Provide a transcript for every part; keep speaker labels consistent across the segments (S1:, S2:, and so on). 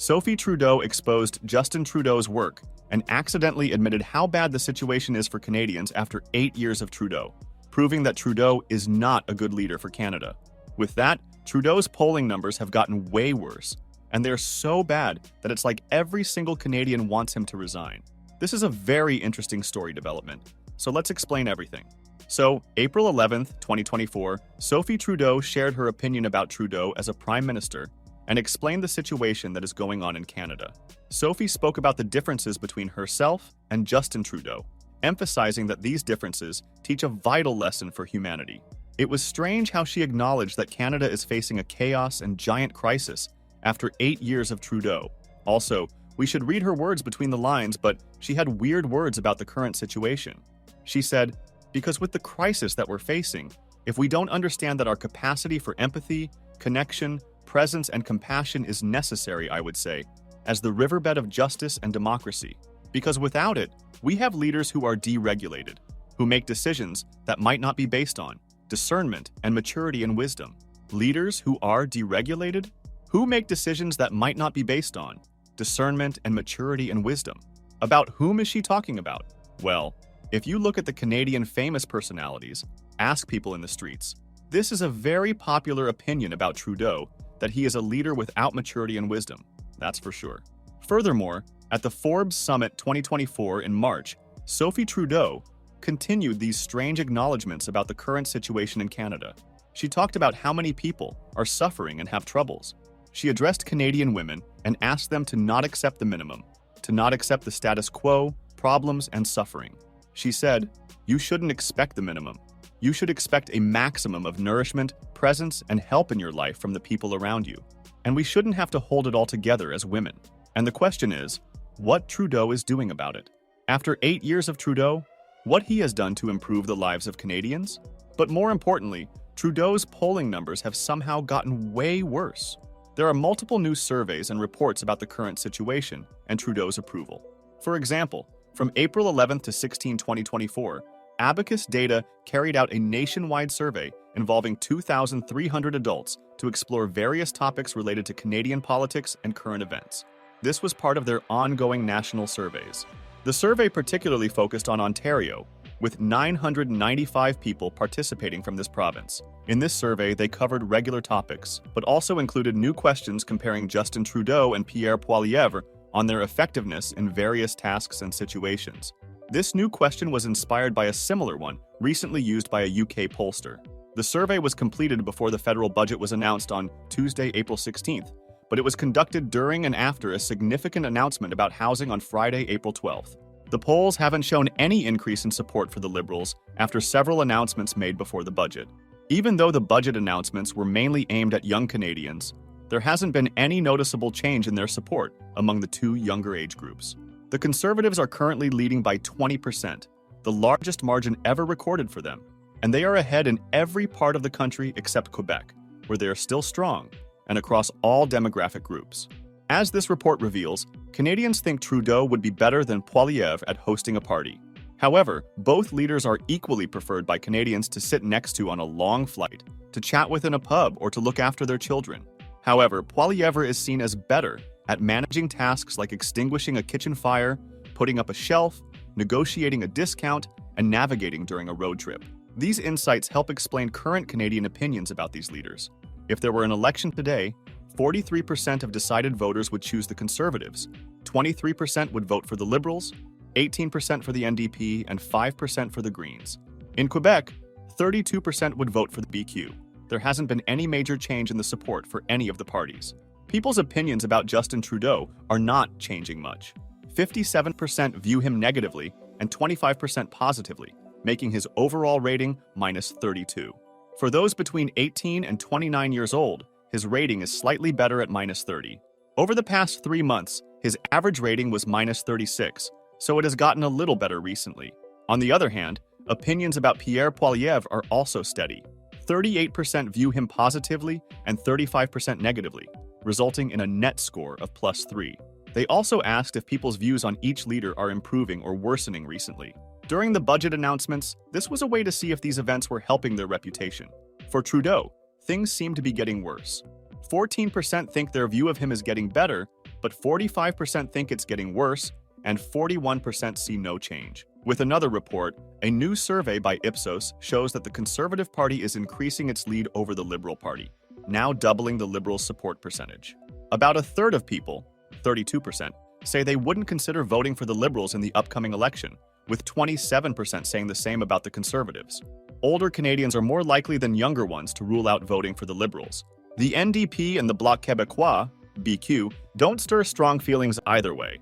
S1: Sophie Trudeau exposed Justin Trudeau's work and accidentally admitted how bad the situation is for Canadians after 8 years of Trudeau, proving that Trudeau is not a good leader for Canada. With that, Trudeau's polling numbers have gotten way worse, and they're so bad that it's like every single Canadian wants him to resign. This is a very interesting story development, so let's explain everything. So, April 11th, 2024, Sophie Trudeau shared her opinion about Trudeau as a Prime Minister and explained the situation that is going on in Canada. Sophie spoke about the differences between herself and Justin Trudeau, emphasizing that these differences teach a vital lesson for humanity. It was strange how she acknowledged that Canada is facing a chaos and giant crisis after 8 years of Trudeau. Also, we should read her words between the lines, but she had weird words about the current situation. She said, "Because with the crisis that we're facing, if we don't understand that our capacity for empathy, connection, presence, and compassion is necessary, I would say, as the riverbed of justice and democracy. Because without it, we have leaders who are deregulated, who make decisions that might not be based on discernment and maturity and wisdom." Leaders who are deregulated? Who make decisions that might not be based on discernment and maturity and wisdom? About whom is she talking about? Well, if you look at the Canadian famous personalities, ask people in the streets, this is a very popular opinion about Trudeau, that he is a leader without maturity and wisdom. That's for sure. Furthermore, at the Forbes Summit 2024 in March, Sophie Trudeau continued these strange acknowledgments about the current situation in Canada. She talked about how many people are suffering and have troubles. She addressed Canadian women and asked them to not accept the minimum, to not accept the status quo, problems, and suffering. She said, "You shouldn't expect the minimum. You should expect a maximum of nourishment, presence, and help in your life from the people around you. And we shouldn't have to hold it all together as women." And the question is, what Trudeau is doing about it. After 8 years of Trudeau, what he has done to improve the lives of Canadians? But more importantly, Trudeau's polling numbers have somehow gotten way worse. There are multiple new surveys and reports about the current situation and Trudeau's approval. For example, from April 11th to 16, 2024, Abacus Data carried out a nationwide survey involving 2,300 adults to explore various topics related to Canadian politics and current events. This was part of their ongoing national surveys. The survey particularly focused on Ontario, with 995 people participating from this province. In this survey, they covered regular topics, but also included new questions comparing Justin Trudeau and Pierre Poilievre on their effectiveness in various tasks and situations. This new question was inspired by a similar one recently used by a UK pollster. The survey was completed before the federal budget was announced on Tuesday, April 16th, but it was conducted during and after a significant announcement about housing on Friday, April 12th. The polls haven't shown any increase in support for the Liberals after several announcements made before the budget. Even though the budget announcements were mainly aimed at young Canadians, there hasn't been any noticeable change in their support among the two younger age groups. The Conservatives are currently leading by 20%, the largest margin ever recorded for them, and they are ahead in every part of the country except Quebec, where they are still strong, and across all demographic groups. As this report reveals, Canadians think Trudeau would be better than Poilievre at hosting a party. However, both leaders are equally preferred by Canadians to sit next to on a long flight, to chat with in a pub, or to look after their children. However, Poilievre is seen as better at managing tasks like extinguishing a kitchen fire, putting up a shelf, negotiating a discount, and navigating during a road trip. These insights help explain current Canadian opinions about these leaders. If there were an election today, 43% of decided voters would choose the Conservatives, 23% would vote for the Liberals, 18% for the NDP, and 5% for the Greens. In Quebec, 32% would vote for the BQ. There hasn't been any major change in the support for any of the parties. People's opinions about Justin Trudeau are not changing much. 57% view him negatively and 25% positively, making his overall rating -32. For those between 18 and 29 years old, his rating is slightly better at -30. Over the past 3 months, his average rating was -36, so it has gotten a little better recently. On the other hand, opinions about Pierre Poilievre are also steady. 38% view him positively and 35% negatively, resulting in a net score of +3. They also asked if people's views on each leader are improving or worsening recently. During the budget announcements, this was a way to see if these events were helping their reputation. For Trudeau, things seem to be getting worse. 14% think their view of him is getting better, but 45% think it's getting worse, and 41% see no change. With another report, a new survey by Ipsos shows that the Conservative Party is increasing its lead over the Liberal Party, now doubling the Liberals' support percentage. About a third of people, 32%, say they wouldn't consider voting for the Liberals in the upcoming election, with 27% saying the same about the Conservatives. Older Canadians are more likely than younger ones to rule out voting for the Liberals. The NDP and the Bloc Québécois, BQ, don't stir strong feelings either way.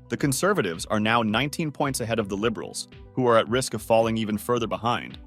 S1: The Conservatives are now 19 points ahead of the Liberals, who are at risk of falling even further behind.